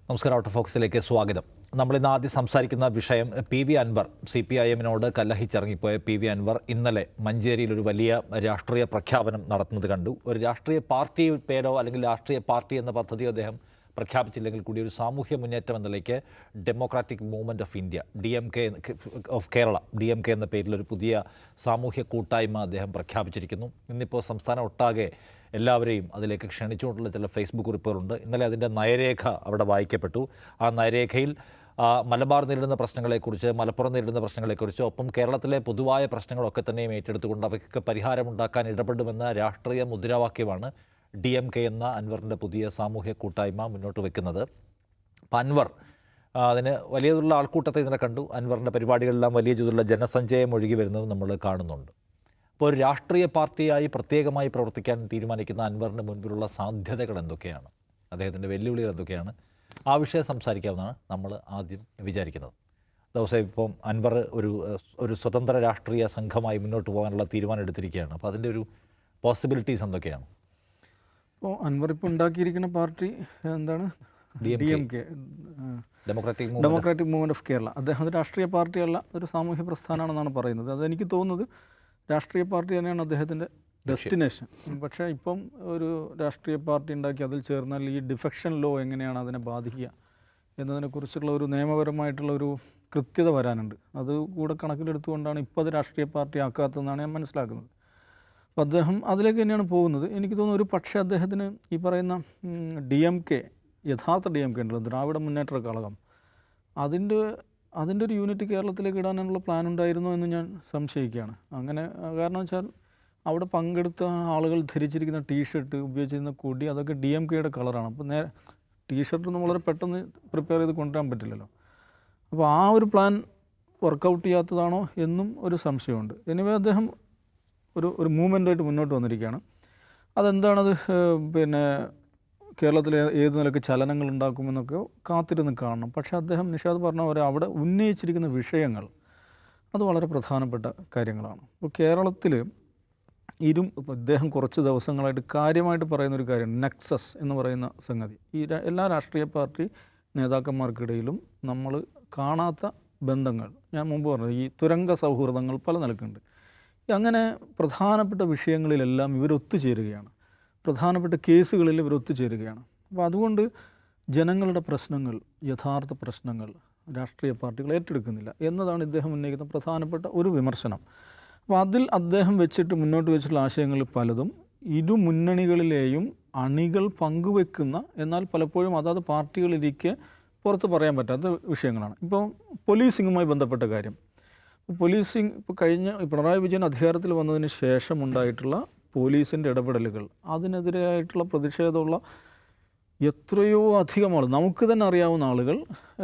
നമസ്കാരം. Out of ഫോക്സിലേക്ക് സ്വാഗതം. നമ്മളിന്ന് ആദ്യം സംസാരിക്കുന്ന വിഷയം പി.വി. അൻവർ. CPIM-നോട് കല്ലഹിച്ചിറങ്ങിപ്പോയ പി.വി. അൻവർ ഇന്നലെ മഞ്ചേരിയിൽ ഒരു വലിയ രാഷ്ട്രീയ പ്രഖ്യാപനം നടത്തുന്നത് കണ്ടു. ഒരു രാഷ്ട്രീയ പാർട്ടി പേരോ അല്ലെങ്കിൽ രാഷ്ട്രീയ പാർട്ടി എന്ന പദ്ധതിയോ അദ്ദേഹം പ്രഖ്യാപിച്ചില്ലെങ്കിൽ കൂടി ഒരു സാമൂഹ്യ മുന്നേറ്റം എന്ന നിലയ്ക്ക് democratic movement of India DMK of Kerala DMK എന്ന പേരിലൊരു പുതിയ സാമൂഹ്യ കൂട്ടായ്മ അദ്ദേഹം പ്രഖ്യാപിച്ചിരിക്കുന്നു. ഇന്നിപ്പോൾ സംസ്ഥാനം ഒട്ടാകെ എല്ലാവരെയും അതിലേക്ക് ക്ഷണിച്ചുകൊണ്ടുള്ള ചില ഫേസ്ബുക്ക് കുറിപ്പുകളുണ്ട്. ഇന്നലെ അതിൻ്റെ നയരേഖ അവിടെ വായിക്കപ്പെട്ടു. ആ നയരേഖയിൽ മലബാർ നേരിടുന്ന പ്രശ്നങ്ങളെക്കുറിച്ച്, മലപ്പുറം നേരിടുന്ന പ്രശ്നങ്ങളെക്കുറിച്ച്, ഒപ്പം കേരളത്തിലെ പൊതുവായ പ്രശ്നങ്ങളൊക്കെ തന്നെയും ഏറ്റെടുത്തുകൊണ്ട് അവയ്ക്ക് പരിഹാരമുണ്ടാക്കാൻ ഇടപെടുമെന്ന രാഷ്ട്രീയ മുദ്രാവാക്യമാണ് DMK എന്ന അൻവറിൻ്റെ പുതിയ സാമൂഹ്യ കൂട്ടായ്മ മുന്നോട്ട് വയ്ക്കുന്നത്. അപ്പം അൻവർ അതിന് വലിയ തോതിലുള്ള ആൾക്കൂട്ടത്തെ ഇന്നലെ കണ്ടു. അൻവറിൻ്റെ പരിപാടികളെല്ലാം വലിയ തോതിലുള്ള ജനസഞ്ചയം ഒഴുകി വരുന്നത് നമ്മൾ കാണുന്നുണ്ട്. അപ്പോൾ ഒരു രാഷ്ട്രീയ പാർട്ടിയായി പ്രത്യേകമായി പ്രവർത്തിക്കാൻ തീരുമാനിക്കുന്ന അൻവറിന് മുൻപിലുള്ള സാധ്യതകൾ എന്തൊക്കെയാണ്, അദ്ദേഹത്തിൻ്റെ വെല്ലുവിളികൾ എന്തൊക്കെയാണ്, ആ വിഷയം സംസാരിക്കാമെന്നാണ് നമ്മൾ ആദ്യം വിചാരിക്കുന്നത്. ദിവസം ഇപ്പം അൻവർ ഒരു സ്വതന്ത്ര രാഷ്ട്രീയ സംഘമായി മുന്നോട്ട് പോകാനുള്ള തീരുമാനം എടുത്തിരിക്കുകയാണ്. അപ്പോൾ അതിൻ്റെ ഒരു പോസിബിലിറ്റീസ് എന്തൊക്കെയാണ്? ഇപ്പോൾ അൻവർ ഇപ്പോൾ ഉണ്ടാക്കിയിരിക്കുന്ന പാർട്ടി എന്താണ്? DMK, democratic movement of Kerala. അദ്ദേഹം ഒരു രാഷ്ട്രീയ പാർട്ടിയല്ല, ഒരു സാമൂഹ്യ പ്രസ്ഥാനമാണെന്നാണ് പറയുന്നത്. അതെനിക്ക് തോന്നുന്നത് രാഷ്ട്രീയ പാർട്ടി തന്നെയാണ് അദ്ദേഹത്തിൻ്റെ ഡെസ്റ്റിനേഷൻ. പക്ഷേ ഇപ്പം ഒരു രാഷ്ട്രീയ പാർട്ടി ഉണ്ടാക്കി അതിൽ ചേർന്നാൽ ഈ ഡിഫെക്ഷൻ ലോ എങ്ങനെയാണ് അതിനെ ബാധിക്കുക എന്നതിനെക്കുറിച്ചുള്ള ഒരു നിയമപരമായിട്ടുള്ള ഒരു കൃത്യത വരാനുണ്ട്. അത് കൂടെ കണക്കിലെടുത്തുകൊണ്ടാണ് ഇപ്പോൾ അത് രാഷ്ട്രീയ പാർട്ടി ആക്കാത്തതെന്നാണ് ഞാൻ മനസ്സിലാക്കുന്നത്. അപ്പോൾ അദ്ദേഹം അതിലേക്ക് തന്നെയാണ് പോകുന്നത്. എനിക്ക് തോന്നുന്നു ഒരു പക്ഷേ അദ്ദേഹത്തിന് ഈ പറയുന്ന DMK, യഥാർത്ഥ DMK ഉണ്ടല്ലോ, ദ്രാവിഡ മുന്നേറ്റ കഴകം, അതിൻ്റെ ഒരു യൂണിറ്റ് കേരളത്തിലേക്ക് ഇടാനുള്ള പ്ലാൻ ഉണ്ടായിരുന്നോ എന്ന് ഞാൻ സംശയിക്കുകയാണ്. അങ്ങനെ കാരണം വെച്ചാൽ അവിടെ പങ്കെടുത്ത ആളുകൾ ധരിച്ചിരിക്കുന്ന ടീഷർട്ട്, ഉപയോഗിച്ചിരുന്ന കൊടി, അതൊക്കെ DMK-യുടെ കളറാണ്. അപ്പോൾ ടീഷർട്ടൊന്നും വളരെ പെട്ടെന്ന് പ്രിപ്പയർ ചെയ്ത് കൊണ്ടുവരാൻ പറ്റില്ലല്ലോ. അപ്പോൾ ആ ഒരു പ്ലാൻ വർക്കൗട്ട് ചെയ്യാത്തതാണോ എന്നും ഒരു സംശയമുണ്ട്. എനിവേ അദ്ദേഹം ഒരു മൂവ്മെൻറ്റായിട്ട് മുന്നോട്ട് വന്നിരിക്കുകയാണ്. അതെന്താണത്, പിന്നെ കേരളത്തിൽ ഏത് നിലയ്ക്ക് ചലനങ്ങൾ ഉണ്ടാക്കുമെന്നൊക്കെ കാത്തിരുന്ന് കാണണം. പക്ഷേ അദ്ദേഹം നിഷാദ് പറഞ്ഞ പോലെ അവിടെ ഉന്നയിച്ചിരിക്കുന്ന വിഷയങ്ങൾ അത് വളരെ പ്രധാനപ്പെട്ട കാര്യങ്ങളാണ്. ഇപ്പോൾ കേരളത്തിൽ ഇപ്പോൾ ഇദ്ദേഹം കുറച്ച് ദിവസങ്ങളായിട്ട് കാര്യമായിട്ട് പറയുന്നൊരു കാര്യമാണ് നെക്സസ് എന്ന് പറയുന്ന സംഗതി. ഈ എല്ലാ രാഷ്ട്രീയ പാർട്ടി നേതാക്കന്മാർക്കിടയിലും നമ്മൾ കാണാത്ത ബന്ധങ്ങൾ, ഞാൻ മുമ്പ് പറഞ്ഞു, ഈ തുരങ്ക സൗഹൃദങ്ങൾ പല നിലക്കുണ്ട്. അങ്ങനെ പ്രധാനപ്പെട്ട വിഷയങ്ങളിലെല്ലാം ഇവരൊത്തുചേരുകയാണ്, പ്രധാനപ്പെട്ട കേസുകളിൽ ഇവരൊത്തുചേരുകയാണ്. അപ്പോൾ അതുകൊണ്ട് ജനങ്ങളുടെ പ്രശ്നങ്ങൾ, യഥാർത്ഥ പ്രശ്നങ്ങൾ രാഷ്ട്രീയ പാർട്ടികൾ ഏറ്റെടുക്കുന്നില്ല എന്നതാണ് ഇദ്ദേഹം ഉന്നയിക്കുന്ന പ്രധാനപ്പെട്ട ഒരു വിമർശനം. അപ്പോൾ അതിൽ അദ്ദേഹം മുന്നോട്ട് വെച്ചിട്ടുള്ള ആശയങ്ങൾ പലതും ഇരു മുന്നണികളിലെയും അണികൾ പങ്കുവെക്കുന്ന, എന്നാൽ പലപ്പോഴും അതാത് പാർട്ടികളിരിക്കെ പുറത്ത് പറയാൻ പറ്റാത്ത വിഷയങ്ങളാണ്. ഇപ്പോൾ പോലീസിങ്ങുമായി ബന്ധപ്പെട്ട കാര്യം, പോലീസിങ് ഇപ്പോൾ പിണറായി വിജയൻ അധികാരത്തിൽ വന്നതിന് ശേഷം ഉണ്ടായിട്ടുള്ള പോലീസിൻ്റെ ഇടപെടലുകൾ, അതിനെതിരായിട്ടുള്ള പ്രതിഷേധമുള്ള എത്രയോ അധികം ആളുകൾ, നമുക്ക് തന്നെ അറിയാവുന്ന ആളുകൾ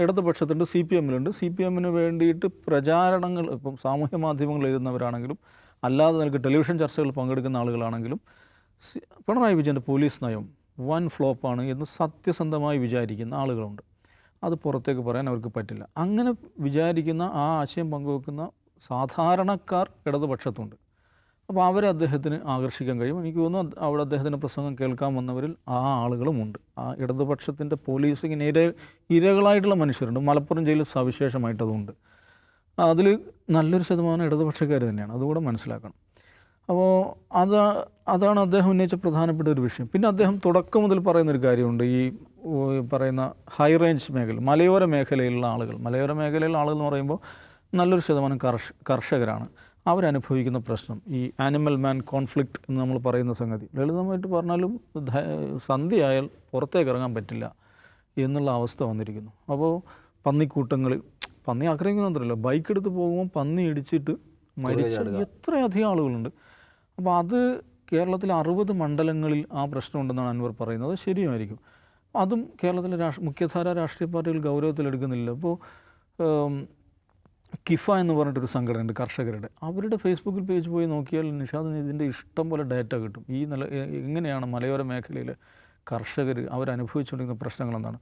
ഇടതുപക്ഷത്തുണ്ട്, CPM-ലുണ്ട്. CPM-ന് വേണ്ടിയിട്ട് പ്രചാരണങ്ങൾ, ഇപ്പം സാമൂഹ്യ മാധ്യമങ്ങൾ എഴുതുന്നവരാണെങ്കിലും അല്ലാതെ നിനക്ക് ടെലിവിഷൻ ചർച്ചകളിൽ പങ്കെടുക്കുന്ന ആളുകളാണെങ്കിലും പിണറായി വിജയൻ്റെ പോലീസ് നയം വൻ ഫ്ലോപ്പാണ് എന്ന് സത്യസന്ധമായി വിചാരിക്കുന്ന ആളുകളുണ്ട്. അത് പുറത്തേക്ക് പറയാൻ അവർക്ക് പറ്റില്ല. അങ്ങനെ വിചാരിക്കുന്ന, ആ ആശയം പങ്കുവെക്കുന്ന സാധാരണക്കാർ ഇടതുപക്ഷത്തുണ്ട്. അപ്പോൾ അവരെ അദ്ദേഹത്തിന് ആകർഷിക്കാൻ കഴിയും. എനിക്ക് തോന്നുന്നു അവിടെ അദ്ദേഹത്തിൻ്റെ പ്രസംഗം കേൾക്കാൻ വന്നവരിൽ ആ ആളുകളുമുണ്ട്. ആ ഇടതുപക്ഷത്തിൻ്റെ പോലീസിങ്ങിന് ഇരകളായിട്ടുള്ള മനുഷ്യരുണ്ട്. മലപ്പുറം ജയിലിൽ സവിശേഷമായിട്ടതുണ്ട്. അതിൽ നല്ലൊരു ശതമാനം ഇടതുപക്ഷക്കാർ തന്നെയാണ്, അതുകൂടെ മനസ്സിലാക്കണം. അപ്പോൾ അതാണ് അദ്ദേഹം ഉന്നയിച്ച പ്രധാനപ്പെട്ട ഒരു വിഷയം. പിന്നെ അദ്ദേഹം തുടക്കം മുതൽ പറയുന്നൊരു കാര്യമുണ്ട്, ഈ പറയുന്ന ഹൈ റേഞ്ച് മേഖല, മലയോര മേഖലയിലുള്ള ആളുകൾ എന്ന് പറയുമ്പോൾ നല്ലൊരു ശതമാനം കർഷകരാണ്. അവരനുഭവിക്കുന്ന പ്രശ്നം, ഈ ആനിമൽ മാൻ കോൺഫ്ലിക്റ്റ് എന്ന് നമ്മൾ പറയുന്ന സംഗതി, ലളിതമായിട്ട് പറഞ്ഞാലും സന്ധ്യയായാൽ പുറത്തേക്ക് ഇറങ്ങാൻ പറ്റില്ല എന്നുള്ള അവസ്ഥ വന്നിരിക്കുന്നു. അപ്പോൾ പന്നിക്കൂട്ടങ്ങളിൽ, പന്നി ആക്രമിക്കുന്നുണ്ടല്ലോ, ബൈക്ക് എടുത്ത് പോകുമ്പോൾ പന്നി ഇടിച്ചിട്ട് മരിച്ച എത്രയധികം ആളുകളുണ്ട്. അപ്പോൾ അത് കേരളത്തിലെ 60 മണ്ഡലങ്ങളിൽ ആ പ്രശ്നമുണ്ടെന്നാണ് അൻവർ പറയുന്നത്. ശരിയുമായിരിക്കും. അതും കേരളത്തിലെ മുഖ്യധാര രാഷ്ട്രീയ പാർട്ടികൾ ഗൗരവത്തിലെടുക്കുന്നില്ല. അപ്പോൾ കിഫ എന്ന് പറഞ്ഞിട്ടൊരു സംഘടനയുണ്ട് കർഷകരുടെ, അവരുടെ ഫേസ്ബുക്കിൽ പേജ് പോയി നോക്കിയാൽ നിഷാദിന് ഇതിൻ്റെ ഇഷ്ടം പോലെ ഡാറ്റ കിട്ടും. ഈ എങ്ങനെയാണ് മലയോര മേഖലയിലെ കർഷകർ അവരനുഭവിച്ചുകൊണ്ടിരിക്കുന്ന പ്രശ്നങ്ങളെന്താണ്.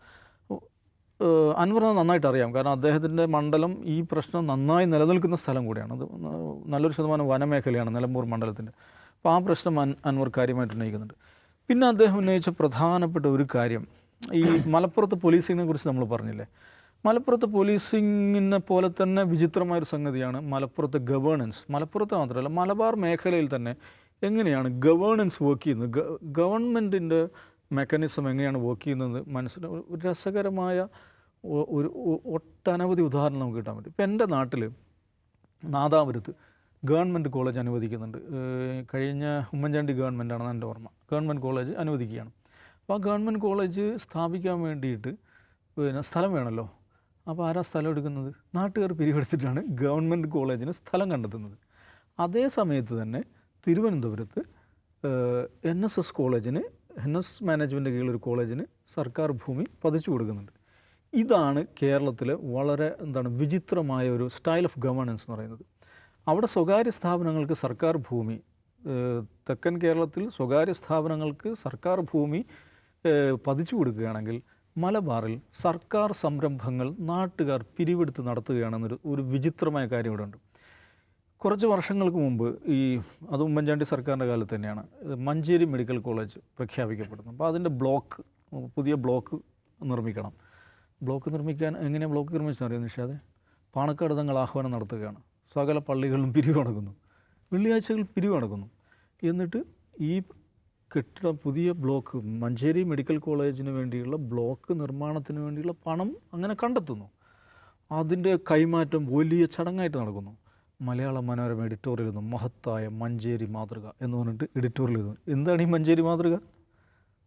അൻവർ നന്നായിട്ട് അറിയാം, കാരണം അദ്ദേഹത്തിൻ്റെ മണ്ഡലം ഈ പ്രശ്നം നന്നായി നിലനിൽക്കുന്ന സ്ഥലം കൂടിയാണ്. അത് നല്ലൊരു ശതമാനം വനമേഖലയാണ് നിലമ്പൂർ മണ്ഡലത്തിൻ്റെ. അപ്പോൾ ആ പ്രശ്നം അൻവർ കാര്യമായിട്ട് ഉന്നയിക്കുന്നുണ്ട്. പിന്നെ അദ്ദേഹം ഉന്നയിച്ച പ്രധാനപ്പെട്ട ഒരു കാര്യം, ഈ മലപ്പുറത്ത് പോലീസിങ്ങിനെ കുറിച്ച് നമ്മൾ പറഞ്ഞില്ലേ, മലപ്പുറത്ത് പോലീസിങ്ങിനെ പോലെ തന്നെ വിചിത്രമായൊരു സംഗതിയാണ് മലപ്പുറത്തെ ഗവേണൻസ്. മലപ്പുറത്ത് മാത്രമല്ല, മലബാർ മേഖലയിൽ തന്നെ എങ്ങനെയാണ് ഗവേണൻസ് വർക്ക് ചെയ്യുന്നത്, ഗവൺമെൻറ്റിൻ്റെ മെക്കാനിസം എങ്ങനെയാണ് വർക്ക് ചെയ്യുന്നത് മനസ്സിലാവും. ഒരു രസകരമായ ഒരു ഒട്ടനവധി ഉദാഹരണം നമുക്ക് കിട്ടാൻ പറ്റും. ഇപ്പോൾ എൻ്റെ നാട്ടിൽ നാദാപുരത്ത് ഗവൺമെൻറ് കോളേജ് അനുവദിക്കുന്നുണ്ട്. കഴിഞ്ഞ ഉമ്മൻചാണ്ടി ഗവൺമെൻറ്റാണെന്ന് എൻ്റെ ഓർമ്മ. Government college അനുവദിക്കുകയാണ്. അപ്പോൾ ആ ഗവൺമെൻറ് കോളേജ് സ്ഥാപിക്കാൻ വേണ്ടിയിട്ട് സ്ഥലം വേണമല്ലോ. അപ്പോൾ ആരാ സ്ഥലം എടുക്കുന്നത്? നാട്ടുകാർ പിരിവെടുത്തിട്ടാണ് ഗവൺമെൻറ് കോളേജിന് സ്ഥലം കണ്ടെത്തുന്നത്. അതേ സമയത്ത് തന്നെ തിരുവനന്തപുരത്ത് NSS കോളേജിന്, NS മാനേജ്മെൻറ്റ് കീഴിലൊരു കോളേജിന് സർക്കാർ ഭൂമി പതിച്ചു കൊടുക്കുന്നുണ്ട്. ഇതാണ് കേരളത്തിലെ വളരെ വിചിത്രമായ ഒരു സ്റ്റൈൽ ഓഫ് ഗവേണൻസ് എന്ന് പറയുന്നത്. അവിടെ സ്വകാര്യ സ്ഥാപനങ്ങൾക്ക് സർക്കാർ ഭൂമി, തെക്കൻ കേരളത്തിൽ സ്വകാര്യ സ്ഥാപനങ്ങൾക്ക് സർക്കാർ ഭൂമി പതിച്ചു കൊടുക്കുകയാണെങ്കിൽ മലബാറിൽ സർക്കാർ സംരംഭങ്ങൾ നാട്ടുകാർ പിരിവെടുത്ത് നടത്തുകയാണെന്നൊരു വിചിത്രമായ കാര്യം ഇവിടെ ഉണ്ട്. കുറച്ച് വർഷങ്ങൾക്ക് മുമ്പ് അത് ഉമ്മൻചാണ്ടി സർക്കാരിൻ്റെ കാലത്ത് തന്നെയാണ് മഞ്ചേരി മെഡിക്കൽ കോളേജ് പ്രഖ്യാപിക്കപ്പെടുന്നത്. അപ്പോൾ അതിൻ്റെ പുതിയ ബ്ലോക്ക് നിർമ്മിക്കണം. ബ്ലോക്ക് നിർമ്മിക്കാൻ എങ്ങനെയാണ് ബ്ലോക്ക് നിർമ്മിച്ചെന്നറിയാം നിഷാദെ? പാണക്കാട് തങ്ങൾ ആഹ്വാനം നടത്തുകയാണ്. സകല പള്ളികളിലും പിരിവ് നടക്കുന്നു, വെള്ളിയാഴ്ചകൾ പിരിവ് നടക്കുന്നു. എന്നിട്ട് ഈ പുതിയ ബ്ലോക്ക്, മഞ്ചേരി മെഡിക്കൽ കോളേജിന് വേണ്ടിയുള്ള ബ്ലോക്ക് നിർമ്മാണത്തിന് വേണ്ടിയുള്ള പണം അങ്ങനെ കണ്ടെത്തുന്നു. അതിൻ്റെ കൈമാറ്റം വലിയ ചടങ്ങായിട്ട് നടക്കുന്നു. മലയാള മനോരമ എഡിറ്റോറിയൽ എഴുതുന്നു, മഹത്തായ മഞ്ചേരി മാതൃക എന്ന് പറഞ്ഞിട്ട് എഡിറ്റോറിയൽ എഴുതുന്നു. എന്താണ് ഈ മഞ്ചേരി മാതൃക?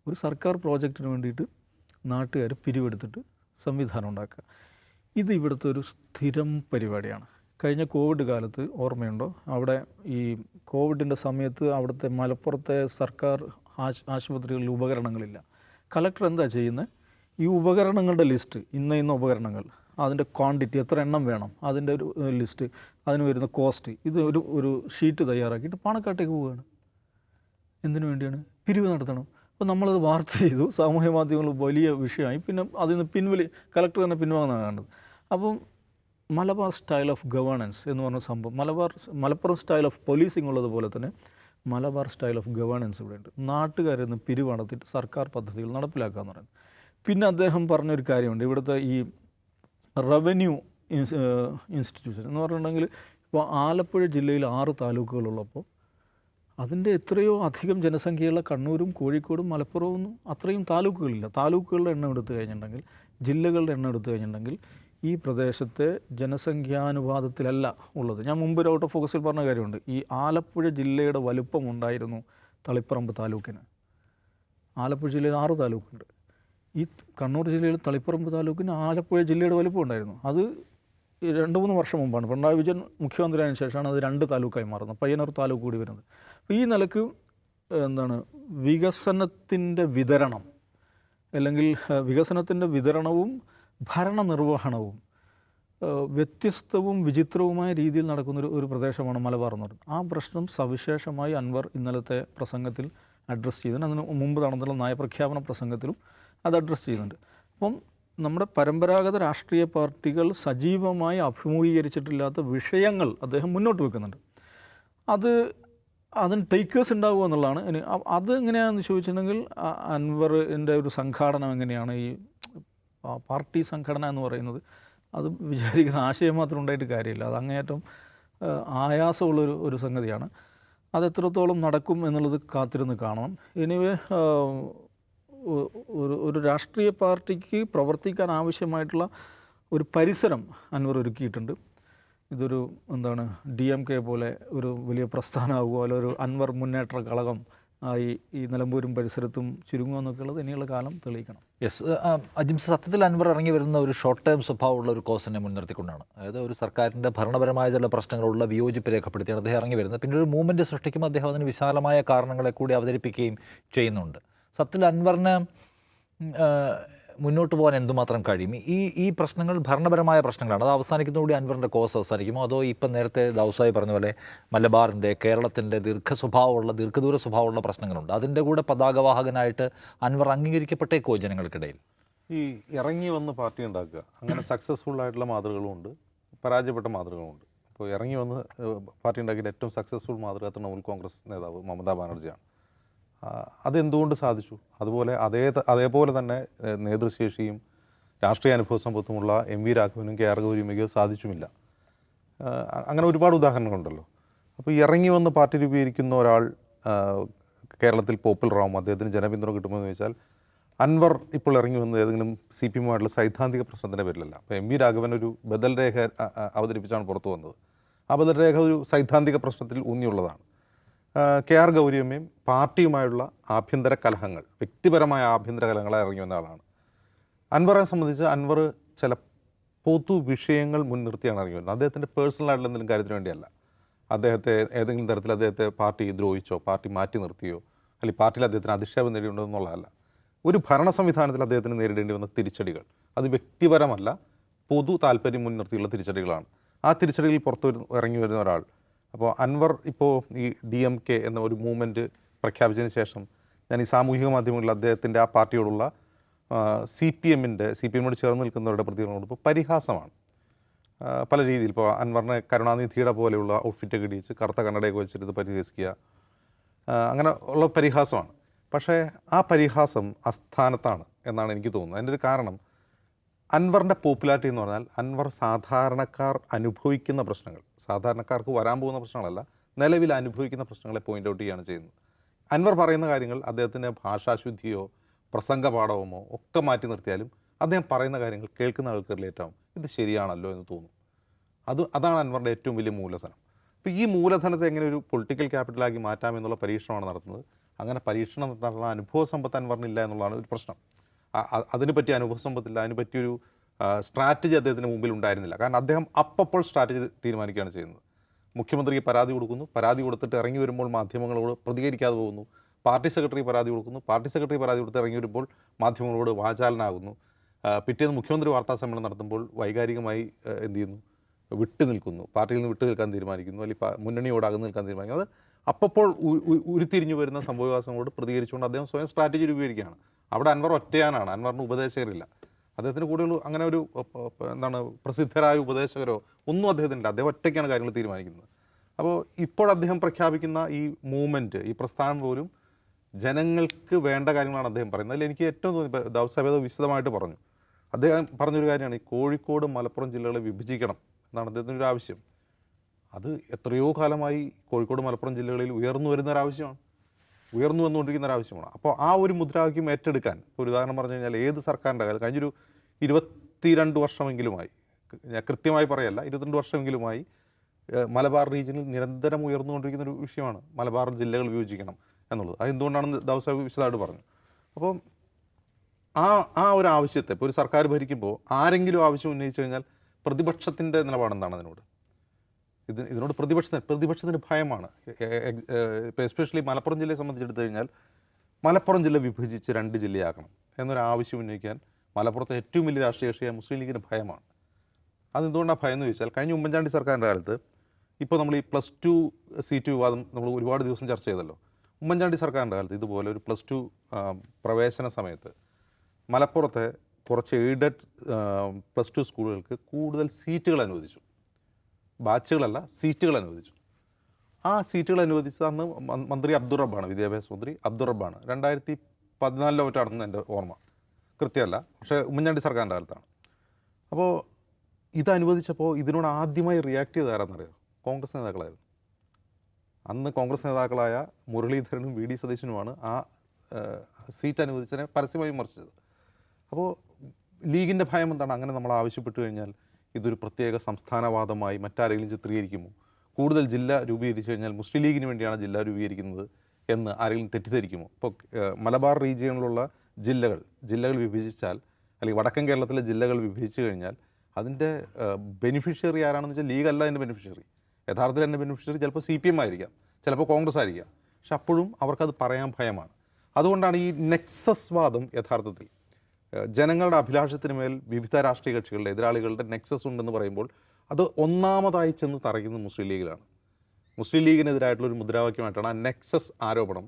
ഒരു സർക്കാർ പ്രോജക്റ്റിന് വേണ്ടിയിട്ട് നാട്ടുകാർ പിരിവെടുത്തിട്ട് സംവിധാനം ഉണ്ടാക്കുക. ഇത് ഇവിടുത്തെ ഒരു സ്ഥിരം പരിപാടിയാണ്. കഴിഞ്ഞ കോവിഡ് കാലത്ത് ഓർമ്മയുണ്ടോ? അവിടെ ഈ കോവിഡിൻ്റെ സമയത്ത് അവിടുത്തെ മലപ്പുറത്തെ സർക്കാർ ആശുപത്രികളിൽ ഉപകരണങ്ങളില്ല. കളക്ടർ എന്താ ചെയ്യുന്നത്? ഈ ഉപകരണങ്ങളുടെ ലിസ്റ്റ്, ഇന്ന ഉപകരണങ്ങൾ, അതിൻ്റെ ക്വാണ്ടിറ്റി, എത്ര എണ്ണം വേണം, അതിൻ്റെ ഒരു ലിസ്റ്റ്, അതിന് വരുന്ന കോസ്റ്റ്, ഇത് ഒരു ഷീറ്റ് തയ്യാറാക്കിയിട്ട് പാണക്കാട്ടേക്ക് പോവുകയാണ്. എന്തിനു വേണ്ടിയാണ്? പിരിവ് നടത്തണം. അപ്പോൾ നമ്മളത് വാർത്ത ചെയ്തു, സാമൂഹ്യ മാധ്യമങ്ങൾ വലിയ വിഷയമായി. പിന്നെ അതിൽ നിന്ന് കളക്ടർ തന്നെ പിൻവാങ്ങുന്നതാണ് കാണുന്നത്. അപ്പം മലബാർ സ്റ്റൈൽ ഓഫ് ഗവേണൻസ് എന്ന് പറഞ്ഞ സംഭവം, മലപ്പുറം സ്റ്റൈൽ ഓഫ് പോലീസിംഗ് ഉള്ളതുപോലെ തന്നെ മലബാർ സ്റ്റൈൽ ഓഫ് ഗവേണൻസ് ഇവിടെയുണ്ട്. നാട്ടുകാരിൽ നിന്ന് പിരിവ് നടത്തിയിട്ട് സർക്കാർ പദ്ധതികൾ നടപ്പിലാക്കുക എന്ന് പറയുന്നത്. പിന്നെ അദ്ദേഹം പറഞ്ഞൊരു കാര്യമുണ്ട്, ഇവിടുത്തെ ഈ റവന്യൂ ഇൻസ്റ്റിറ്റ്യൂഷൻ എന്ന് പറഞ്ഞിട്ടുണ്ടെങ്കിൽ, ഇപ്പോൾ ആലപ്പുഴ ജില്ലയിൽ 6 താലൂക്കുകളുള്ളപ്പോൾ അതിൻ്റെ എത്രയോ അധികം ജനസംഖ്യയുള്ള കണ്ണൂരും കോഴിക്കോടും മലപ്പുറവും അത്രയും താലൂക്കുകളില്ല. താലൂക്കുകളുടെ എണ്ണം എടുത്തു കഴിഞ്ഞിട്ടുണ്ടെങ്കിൽ, ജില്ലകളുടെ എണ്ണം എടുത്തു കഴിഞ്ഞിട്ടുണ്ടെങ്കിൽ ഈ പ്രദേശത്തെ ജനസംഖ്യാനുപാതത്തിലല്ല ഉള്ളത്. ഞാൻ മുമ്പ് ഒരു ഔട്ട് ഓഫ് ഫോക്കസിൽ പറഞ്ഞ കാര്യമുണ്ട്. ഈ ആലപ്പുഴ ജില്ലയുടെ വലുപ്പം ഉണ്ടായിരുന്നു തളിപ്പറമ്പ് താലൂക്കിന്. ആലപ്പുഴ ജില്ലയിൽ 6 താലൂക്കുണ്ട്. ഈ കണ്ണൂർ ജില്ലയിൽ തളിപ്പറമ്പ് താലൂക്കിന് ആലപ്പുഴ ജില്ലയുടെ വലുപ്പം ഉണ്ടായിരുന്നു. അത് 2-3 വർഷം മുമ്പാണ്. പിണറായി വിജയൻ മുഖ്യമന്ത്രിയായതിനു ശേഷമാണ് അത് 2 താലൂക്കായി മാറുന്നത്. പയ്യന്നൂർ താലൂക്ക് കൂടി വരുന്നത്. അപ്പോൾ ഈ നിലക്ക് വികസനത്തിൻ്റെ വിതരണം, അല്ലെങ്കിൽ വികസനത്തിൻ്റെ വിതരണവും ഭരണനിർവഹണവും വ്യത്യസ്തവും വിചിത്രവുമായ രീതിയിൽ നടക്കുന്ന ഒരു പ്രദേശമാണ് മലബാർ എന്ന് പറയുന്നത്. ആ പ്രശ്നം സവിശേഷമായി അൻവർ ഇന്നലത്തെ പ്രസംഗത്തിൽ അഡ്രസ്സ് ചെയ്യുന്നുണ്ട്. അതിന് മുമ്പ് നടന്നുള്ള നയപ്രഖ്യാപന പ്രസംഗത്തിലും അത് അഡ്രസ്സ് ചെയ്യുന്നുണ്ട്. അപ്പം നമ്മുടെ പരമ്പരാഗത രാഷ്ട്രീയ പാർട്ടികൾ സജീവമായി അഭിമുഖീകരിച്ചിട്ടില്ലാത്ത വിഷയങ്ങൾ അദ്ദേഹം മുന്നോട്ട് വെക്കുന്നുണ്ട്. അതിന് ടേക്കേഴ്സ് ഉണ്ടാവുക എന്നുള്ളതാണ്. ഇനി അത് എങ്ങനെയാണെന്ന് ചോദിച്ചിട്ടുണ്ടെങ്കിൽ, അൻവറിൻ്റെ ഒരു സംഘാടനം എങ്ങനെയാണ്, ഈ പാർട്ടി സംഘടന എന്ന് പറയുന്നത്, അത് വിചാരിക്കുന്ന ആശയം മാത്രം ഉണ്ടായിട്ട് കാര്യമില്ല. അത് അങ്ങേയറ്റം ആയാസമുള്ളൊരു സംഗതിയാണ്. അതെത്രത്തോളം നടക്കും എന്നുള്ളത് കാത്തിരുന്ന് കാണണം. എനിവേ, ഒരു രാഷ്ട്രീയ പാർട്ടിക്ക് പ്രവർത്തിക്കാൻ ആവശ്യമായിട്ടുള്ള ഒരു പരിസരം അൻവർ ഒരുക്കിയിട്ടുണ്ട്. ഇതൊരു DMK പോലെ ഒരു വലിയ പ്രസ്ഥാനമാകുമോ, അല്ല ഒരു അൻവർ മുന്നേറ്റ കളകം ആയി ഈ നിലമ്പൂരും പരിസരത്തും ചുരുങ്ങുമെന്നൊക്കെ ഉള്ളത് ഇനിയുള്ള കാലം തെളിയിക്കണം. യെസ്, അജിംസ്, സത്യത്തിൽ അൻവർ ഇറങ്ങി വരുന്ന ഒരു ഷോർട്ട് ടേം സ്വഭാവമുള്ള ഒരു കോസിനെ മുൻനിർത്തിക്കൊണ്ടാണ്. അതായത് ഒരു സർക്കാരിൻ്റെ ഭരണപരമായ ചില പ്രശ്നങ്ങളുള്ള വിയോജിപ്പ് രേഖപ്പെടുത്തിയാണ് അദ്ദേഹം ഇറങ്ങി വരുന്നത്. പിന്നെ ഒരു മൂവ്മെൻറ്റ് സൃഷ്ടിക്കുമ്പോൾ അദ്ദേഹം അതിന് വിശാലമായ കാരണങ്ങളെ കൂടി അവതരിപ്പിക്കുകയും ചെയ്യുന്നുണ്ട്. സത്യത്തിൽ അൻവറിന് മുന്നോട്ട് പോകാൻ എന്തുമാത്രം കഴിയും? ഈ പ്രശ്നങ്ങൾ ഭരണപരമായ പ്രശ്നങ്ങളാണ്. അത് അവസാനിക്കുന്നതോടെ അൻവറിൻ്റെ കോസ് അവസാനിക്കുമോ, അതോ ഇപ്പം നേരത്തെ ദൗസായി പറഞ്ഞ പോലെ മലബാറിൻ്റെ, കേരളത്തിൻ്റെ ദീർഘദൂര സ്വഭാവമുള്ള പ്രശ്നങ്ങളുണ്ട്, അതിൻ്റെ കൂടെ പതാകവാഹകനായിട്ട് അൻവർ അംഗീകരിക്കപ്പെട്ടേക്കോ ജനങ്ങൾക്കിടയിൽ? ഈ ഇറങ്ങി വന്ന് പാർട്ടി ഉണ്ടാക്കുക, അങ്ങനെ സക്സസ്ഫുൾ ആയിട്ടുള്ള മാതൃകളുമുണ്ട്, പരാജയപ്പെട്ട മാതൃകളുമുണ്ട്. ഇപ്പോൾ ഇറങ്ങി വന്ന് പാർട്ടി ഉണ്ടാക്കിയിട്ട് ഏറ്റവും സക്സസ്ഫുൾ മാതൃക തൃണമൂൽ കോൺഗ്രസ് നേതാവ് മമതാ ബാനർജിയാണ്. അതെന്തുകൊണ്ട് സാധിച്ചു? അതുപോലെ അതേപോലെ തന്നെ നേതൃശേഷിയും രാഷ്ട്രീയ അനുഭവ സമ്പത്തുമുള്ള എം.വി. രാഘവനും കെ.ആർ. ഗൗരിയമ്മയ്ക്ക് സാധിച്ചുമില്ല. അങ്ങനെ ഒരുപാട് ഉദാഹരണങ്ങളുണ്ടല്ലോ. അപ്പോൾ ഇറങ്ങി വന്ന് പാർട്ടി രൂപീകരിക്കുന്ന ഒരാൾ കേരളത്തിൽ പോപ്പുലർ ആവും, അദ്ദേഹത്തിന് ജനപിന്തുണ കിട്ടുമെന്ന് ചോദിച്ചാൽ അൻവർ ഇപ്പോൾ ഇറങ്ങി വന്നത് ഏതെങ്കിലും CPM സൈദ്ധാന്തിക പ്രശ്നത്തിൻ്റെ പേരിലല്ല. അപ്പോൾ എം.വി. രാഘവൻ ഒരു ബദൽ രേഖ അവതരിപ്പിച്ചാണ് പുറത്തു വന്നത്. ആ ബദൽ രേഖ ഒരു സൈദ്ധാന്തിക പ്രശ്നത്തിൽ ഊന്നിയുള്ളതാണ്. കെ.ആർ. ഗൗരിയമ്മയും പാർട്ടിയുമായുള്ള ആഭ്യന്തര കലഹങ്ങൾ, വ്യക്തിപരമായ ആഭ്യന്തര കലഹങ്ങളെ ഇറങ്ങി വന്ന ആളാണ്. അൻവറെ സംബന്ധിച്ച് അൻവർ ചില പൊതു വിഷയങ്ങൾ മുൻനിർത്തിയാണ് ഇറങ്ങി വരുന്നത്. അദ്ദേഹത്തിൻ്റെ പേഴ്സണലായിട്ടുള്ള എന്തെങ്കിലും കാര്യത്തിന് വേണ്ടിയല്ല. അദ്ദേഹത്തെ ഏതെങ്കിലും തരത്തിൽ അദ്ദേഹത്തെ പാർട്ടി ദ്രോഹിച്ചോ പാർട്ടി മാറ്റി നിർത്തിയോ അല്ലെങ്കിൽ പാർട്ടിയിൽ അദ്ദേഹത്തിന് അധിക്ഷേപം നേടിയുണ്ടോ എന്നുള്ളതല്ല. ഒരു ഭരണ സംവിധാനത്തിൽ അദ്ദേഹത്തിന് നേരിടേണ്ടി വന്ന തിരിച്ചടികൾ അത് വ്യക്തിപരമല്ല, പൊതു താല്പര്യം മുൻനിർത്തിയുള്ള തിരിച്ചടികളാണ്. ആ തിരിച്ചടികളിൽ ഇറങ്ങി വരുന്ന ഒരാൾ. അപ്പോൾ അൻവർ ഇപ്പോൾ ഈ DMK എന്ന ഒരു മൂവ്മെൻറ്റ് പ്രഖ്യാപിച്ചതിന് ശേഷം ഞാൻ ഈ സാമൂഹിക മാധ്യമങ്ങളിൽ അദ്ദേഹത്തിൻ്റെ ആ പാർട്ടിയോടുള്ള CPMനോട് ചേർന്ന് നിൽക്കുന്നവരുടെ പ്രതികരണങ്ങളോട് ഇപ്പോൾ പരിഹാസമാണ്. പല രീതിയിൽ ഇപ്പോൾ അൻവറിനെ കരുണാനിധിയുടെ പോലെയുള്ള ഔട്ട്ഫിറ്റൊക്കെ ഇടിച്ച് കറുത്ത കണ്ണടയൊക്കെ വെച്ചിട്ട് പരിഹസിക്കുക, അങ്ങനെ ഉള്ള പരിഹാസമാണ്. പക്ഷേ ആ പരിഹാസം അസ്ഥാനത്താണ് എന്നാണ് എനിക്ക് തോന്നുന്നത്. അതിൻ്റെ ഒരു കാരണം അൻവറിൻ്റെ പോപ്പുലാരിറ്റി എന്ന് പറഞ്ഞാൽ അൻവർ സാധാരണക്കാർ അനുഭവിക്കുന്ന പ്രശ്നങ്ങൾ, സാധാരണക്കാർക്ക് വരാൻ പോകുന്ന പ്രശ്നങ്ങളല്ല, നിലവിൽ അനുഭവിക്കുന്ന പ്രശ്നങ്ങളെ പോയിൻ്റ് ഔട്ട് ചെയ്യുകയാണ് ചെയ്യുന്നത്. അൻവർ പറയുന്ന കാര്യങ്ങൾ അദ്ദേഹത്തിൻ്റെ ഭാഷാശുദ്ധിയോ പ്രസംഗപാഠവുമോ ഒക്കെ മാറ്റി നിർത്തിയാലും അദ്ദേഹം പറയുന്ന കാര്യങ്ങൾ കേൾക്കുന്ന ആൾക്ക് റിലേറ്റ് ആവും. ഇത് ശരിയാണല്ലോ എന്ന് തോന്നും. അതാണ് അൻവറിൻ്റെ ഏറ്റവും വലിയ മൂലധനം. അപ്പോൾ ഈ മൂലധനത്തെ എങ്ങനെ ഒരു പൊളിറ്റിക്കൽ ക്യാപിറ്റലാക്കി മാറ്റാമെന്നുള്ള പരീക്ഷണമാണ് നടത്തുന്നത്. അങ്ങനെ പരീക്ഷണം നടത്തുന്ന അനുഭവ സമ്പത്ത് അൻവറിനില്ല എന്നുള്ളതാണ് ഒരു പ്രശ്നം. അതിന് പറ്റിയ അനുഭവ സമ്പത്തില്ല, അതിന് പറ്റിയൊരു സ്ട്രാറ്റജി അദ്ദേഹത്തിന് മുമ്പിൽ ഉണ്ടായിരുന്നില്ല. കാരണം അദ്ദേഹം അപ്പോൾ സ്ട്രാറ്റജി തീരുമാനിക്കുകയാണ് ചെയ്യുന്നത്. മുഖ്യമന്ത്രിക്ക് പരാതി കൊടുക്കുന്നു, പരാതി കൊടുത്തിട്ട് ഇറങ്ങി വരുമ്പോൾ മാധ്യമങ്ങളോട് പ്രതികരിക്കാതെ പോകുന്നു. പാർട്ടി സെക്രട്ടറി പരാതി കൊടുക്കുന്നു, പാർട്ടി സെക്രട്ടറി പരാതി കൊടുത്ത് ഇറങ്ങി വരുമ്പോൾ മാധ്യമങ്ങളോട് വാചാലനാകുന്നു. പിറ്റേന്ന് മുഖ്യമന്ത്രി വാർത്താ സമ്മേളനം നടത്തുമ്പോൾ വൈകാരികമായി എന്ത് ചെയ്യുന്നു, വിട്ടു നിൽക്കുന്നു, പാർട്ടിയിൽ നിന്ന് വിട്ടു നിൽക്കാൻ തീരുമാനിക്കുന്നു, അല്ലെങ്കിൽ മുന്നണിയോട് അകന്നു നിൽക്കാൻ തീരുമാനിക്കുന്നു. അത് അപ്പോൾ ഉരുത്തിരിഞ്ഞു വരുന്ന സംഭവവികാസങ്ങളോട് പ്രതികരിച്ചുകൊണ്ട് അദ്ദേഹം സ്വയം സ്ട്രാറ്റജി രൂപീകരിക്കുകയാണ്. അവിടെ അൻവർ ഒറ്റയാനാണ്, അൻവറിന് ഉപദേശകരില്ല. അദ്ദേഹത്തിന് കൂടുതൽ അങ്ങനെ ഒരു പ്രസിദ്ധരായ ഉപദേശകരോ ഒന്നും അദ്ദേഹത്തിനില്ല. അദ്ദേഹം ഒറ്റയ്ക്കാണ് കാര്യങ്ങൾ തീരുമാനിക്കുന്നത്. അപ്പോൾ ഇപ്പോൾ അദ്ദേഹം പ്രഖ്യാപിക്കുന്ന ഈ മൂവ്മെൻറ്റ്, ഈ പ്രസ്ഥാനം പോലും ജനങ്ങൾക്ക് വേണ്ട കാര്യങ്ങളാണ് അദ്ദേഹം പറയുന്നത്. അതിൽ എനിക്ക് ഏറ്റവും തോന്നി, ദൗസഭേദ വിശദമായിട്ട് പറഞ്ഞു. അദ്ദേഹം പറഞ്ഞൊരു കാര്യമാണ് ഈ കോഴിക്കോട് മലപ്പുറം ജില്ലകളെ വിഭജിക്കണം എന്നാണ് അദ്ദേഹത്തിൻ്റെ ഒരു ആവശ്യം. അത് എത്രയോ കാലമായി കോഴിക്കോട് മലപ്പുറം ജില്ലകളിൽ ഉയർന്നു വന്നുകൊണ്ടിരിക്കുന്ന ഒരാവശ്യമാണ്. അപ്പോൾ ആ ഒരു മുദ്രാവാക്യം ഏറ്റെടുക്കാൻ, ഒരു ഉദാഹരണം പറഞ്ഞു കഴിഞ്ഞാൽ ഏത് സർക്കാരിൻ്റെ കാലം കഴിഞ്ഞൊരു 22 വർഷമെങ്കിലുമായി, ഞാൻ കൃത്യമായി പറയല്ല, 22 വർഷമെങ്കിലുമായി മലബാർ റീജിയനിൽ നിരന്തരം ഉയർന്നുകൊണ്ടിരിക്കുന്ന ഒരു വിഷയമാണ് മലബാർ ജില്ലകൾ വിഭജിക്കണം എന്നുള്ളത്. അതെന്തുകൊണ്ടാണെന്ന് ദൗസഭ വിശദമായിട്ട് പറഞ്ഞു. അപ്പോൾ ആ ഒരു ആവശ്യത്തെ ഇപ്പോൾ ഒരു സർക്കാർ ഭരിക്കുമ്പോൾ ആരെങ്കിലും ആവശ്യം ഉന്നയിച്ചു കഴിഞ്ഞാൽ പ്രതിപക്ഷത്തിൻ്റെ നിലപാടെന്താണ് അതിനോട്? ഇതിനോട് പ്രതിപക്ഷത്തിന് ഭയമാണ്. ഇപ്പോൾ എസ്പെഷ്യലി മലപ്പുറം ജില്ലയെ സംബന്ധിച്ചെടുത്തു കഴിഞ്ഞാൽ മലപ്പുറം ജില്ല വിഭജിച്ച് 2 ജില്ലയാക്കണം എന്നൊരാവശ്യം ഉന്നയിക്കാൻ മലപ്പുറത്തെ ഏറ്റവും വലിയ രാഷ്ട്രീയ കക്ഷിയായ മുസ്ലിം ലീഗിന് ഭയമാണ്. അതെന്തുകൊണ്ടാണ് ഭയം എന്ന് ചോദിച്ചാൽ കഴിഞ്ഞ ഉമ്മൻചാണ്ടി സർക്കാരിൻ്റെ കാലത്ത്, ഇപ്പോൾ നമ്മൾ ഈ +2 സീറ്റ് വിവാദം നമ്മൾ ഒരുപാട് ദിവസം ചർച്ച ചെയ്തല്ലോ. ഉമ്മൻചാണ്ടി സർക്കാരിൻ്റെ കാലത്ത് ഇതുപോലെ ഒരു +2 പ്രവേശന സമയത്ത് മലപ്പുറത്തെ കുറച്ച് എയ്ഡഡ് +2 സ്കൂളുകൾക്ക് കൂടുതൽ സീറ്റുകൾ അനുവദിച്ചു. ബാച്ചുകളല്ല, സീറ്റുകൾ അനുവദിച്ചു. ആ സീറ്റുകൾ അനുവദിച്ചത് അന്ന് മന്ത്രി അബ്ദുൾ റബ്ബാണ്, വിദ്യാഭ്യാസ മന്ത്രി അബ്ദുൾ റബ്ബാണ്. 2014 മറ്റാണെന്ന് എൻ്റെ ഓർമ്മ, കൃത്യമല്ല, പക്ഷേ ഉമ്മൻചാണ്ടി സർക്കാരിൻ്റെ കാലത്താണ്. അപ്പോൾ ഇത് അനുവദിച്ചപ്പോൾ ഇതിനോട് ആദ്യമായി റിയാക്ട് ചെയ്ത് ആരാന്നറിയോ? കോൺഗ്രസ് നേതാക്കളായിരുന്നു. അന്ന് കോൺഗ്രസ് നേതാക്കളായ മുരളീധരനും VD സതീശനുമാണ് ആ സീറ്റ് അനുവദിച്ചതിനെ പരസ്യമായി വിമർശിച്ചത്. അപ്പോൾ ലീഗിൻ്റെ ഭയം എന്താണ്? അങ്ങനെ നമ്മൾ ആവശ്യപ്പെട്ടു കഴിഞ്ഞാൽ ഇതൊരു പ്രത്യേക സംസ്ഥാനവാദമായി മറ്റാരെങ്കിലും ചിത്രീകരിക്കുമോ? കൂടുതൽ ജില്ല രൂപീകരിച്ചു കഴിഞ്ഞാൽ മുസ്ലിം ലീഗിന് വേണ്ടിയാണ് ജില്ല രൂപീകരിക്കുന്നത് എന്ന് ആരെങ്കിലും തെറ്റിദ്ധരിക്കുമോ? ഇപ്പോൾ മലബാർ റീജിയണിലുള്ള ജില്ലകൾ വിഭജിച്ചാൽ, അല്ലെങ്കിൽ വടക്കൻ കേരളത്തിലെ ജില്ലകൾ വിഭജിച്ചു കഴിഞ്ഞാൽ അതിൻ്റെ ബെനിഫിഷ്യറി ആരാണെന്ന് വെച്ചാൽ ലീഗല്ല അതിൻ്റെ ബെനിഫിഷ്യറി. യഥാർത്ഥത്തിൽ എൻ്റെ ബെനിഫിഷ്യറി ചിലപ്പോൾ CPM ആയിരിക്കാം, ചിലപ്പോൾ കോൺഗ്രസ് ആയിരിക്കാം. പക്ഷെ അപ്പോഴും അവർക്കത് പറയാൻ ഭയമാണ്. അതുകൊണ്ടാണ് ഈ നെക്സസ് വാദം യഥാർത്ഥത്തിൽ ജനങ്ങളുടെ അഭിലാഷത്തിന് മേൽ വിവിധ രാഷ്ട്രീയ കക്ഷികളുടെ എതിരാളികളുടെ നെക്സസ് ഉണ്ടെന്ന് പറയുമ്പോൾ അത് ഒന്നാമതായി ചെന്ന് തറയുന്നത് മുസ്ലിം ലീഗിലാണ്. മുസ്ലിം ലീഗിനെതിരായിട്ടുള്ളൊരു മുദ്രാവാക്യമായിട്ടാണ് ആ നെക്സസ് ആരോപണം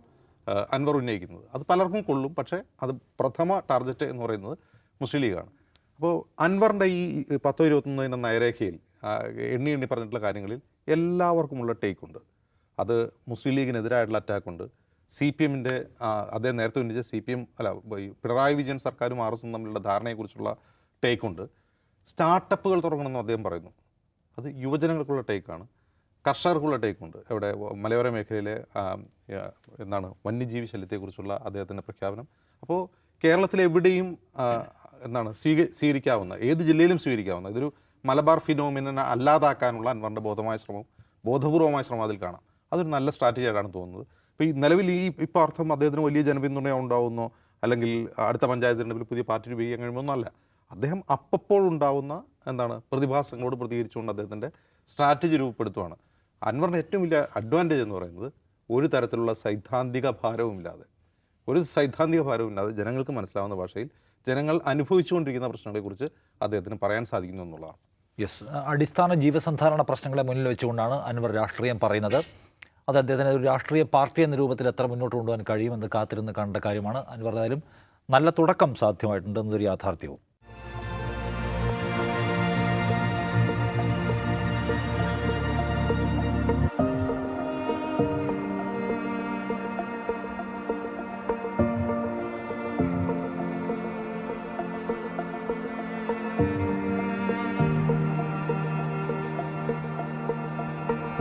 അൻവർ ഉന്നയിക്കുന്നത്. അത് പലർക്കും കൊള്ളും, പക്ഷേ അത് പ്രഥമ ടാർഗറ്റ് എന്ന് പറയുന്നത് മുസ്ലിം ലീഗാണ്. അപ്പോൾ അൻവറിൻ്റെ ഈ 10-21 നയരേഖയിൽ എണ്ണി പറഞ്ഞിട്ടുള്ള കാര്യങ്ങളിൽ എല്ലാവർക്കുമുള്ള ടേക്കുണ്ട്. അത് മുസ്ലിം ലീഗിനെതിരായിട്ടുള്ള അറ്റാക്കുണ്ട്, CPM-ൻ്റെ അദ്ദേഹം നേരത്തെ ഉന്നയിച്ച CPM അല്ല ഈ പിണറായി വിജയൻ സർക്കാരും RSസും തമ്മിലുള്ള ധാരണയെക്കുറിച്ചുള്ള ടേക്കുണ്ട്. സ്റ്റാർട്ടപ്പുകൾ തുടങ്ങണമെന്ന് അദ്ദേഹം പറയുന്നു. അത് യുവജനങ്ങൾക്കുള്ള ടേക്കാണ്, കർഷകർക്കുള്ള ടേക്കുണ്ട്. ഇവിടെ മലയോര മേഖലയിലെ വന്യജീവി ശല്യത്തെക്കുറിച്ചുള്ള അദ്ദേഹത്തിൻ്റെ പ്രഖ്യാപനം. അപ്പോൾ കേരളത്തിലെവിടെയും സ്വീകരിക്കാവുന്ന, ഏത് ജില്ലയിലും സ്വീകരിക്കാവുന്ന, ഇതൊരു മലബാർ ഫിനോമിനനെ അല്ലാതാക്കാനുള്ള അൻവറിൻ്റെ ബോധപൂർവമായ ശ്രമം അതിൽ കാണാം. അതൊരു നല്ല സ്ട്രാറ്റജിയായിട്ടാണ് തോന്നുന്നത്. ഇപ്പോൾ ഈ നിലവിൽ ഇപ്പോൾ അർത്ഥം അദ്ദേഹത്തിന് വലിയ ജനപിന്തുണ ഉണ്ടാവുന്നോ അല്ലെങ്കിൽ അടുത്ത പഞ്ചായത്ത് തെരഞ്ഞെടുപ്പിൽ പുതിയ പാർട്ടി രൂപീകരിക്കാൻ കഴിയുമോന്നല്ല. അദ്ദേഹം അപ്പോഴുണ്ടാവുന്ന പ്രതിഭാസങ്ങളോട് പ്രതികരിച്ചുകൊണ്ട് അദ്ദേഹത്തിൻ്റെ സ്ട്രാറ്റജി രൂപപ്പെടുത്തുകയാണ്. അൻവറിൻ്റെ ഏറ്റവും വലിയ അഡ്വാൻറ്റേജ് എന്ന് പറയുന്നത് ഒരു തരത്തിലുള്ള സൈദ്ധാന്തിക ഭാരവുമില്ലാതെ ജനങ്ങൾക്ക് മനസ്സിലാവുന്ന ഭാഷയിൽ ജനങ്ങൾ അനുഭവിച്ചുകൊണ്ടിരിക്കുന്ന പ്രശ്നങ്ങളെക്കുറിച്ച് അദ്ദേഹത്തിന് പറയാൻ സാധിക്കുന്നു എന്നുള്ളതാണ്. യെസ്, അടിസ്ഥാന ജീവസന്ധാരണ പ്രശ്നങ്ങളെ മുന്നിൽ വെച്ചുകൊണ്ടാണ് അൻവർ രാഷ്ട്രീയം പറയുന്നത്. അത് അദ്ദേഹത്തിന് ഒരു രാഷ്ട്രീയ പാർട്ടി എന്ന രൂപത്തിൽ എത്ര മുന്നോട്ട് കൊണ്ടുപോകാൻ കഴിയുമെന്ന് കാത്തിരുന്ന് കണ്ട കാര്യമാണ്. അൻവർ ഏതായാലും നല്ല തുടക്കം സാധ്യമായിട്ടുണ്ട് എന്നതൊരു യാഥാർത്ഥ്യവും.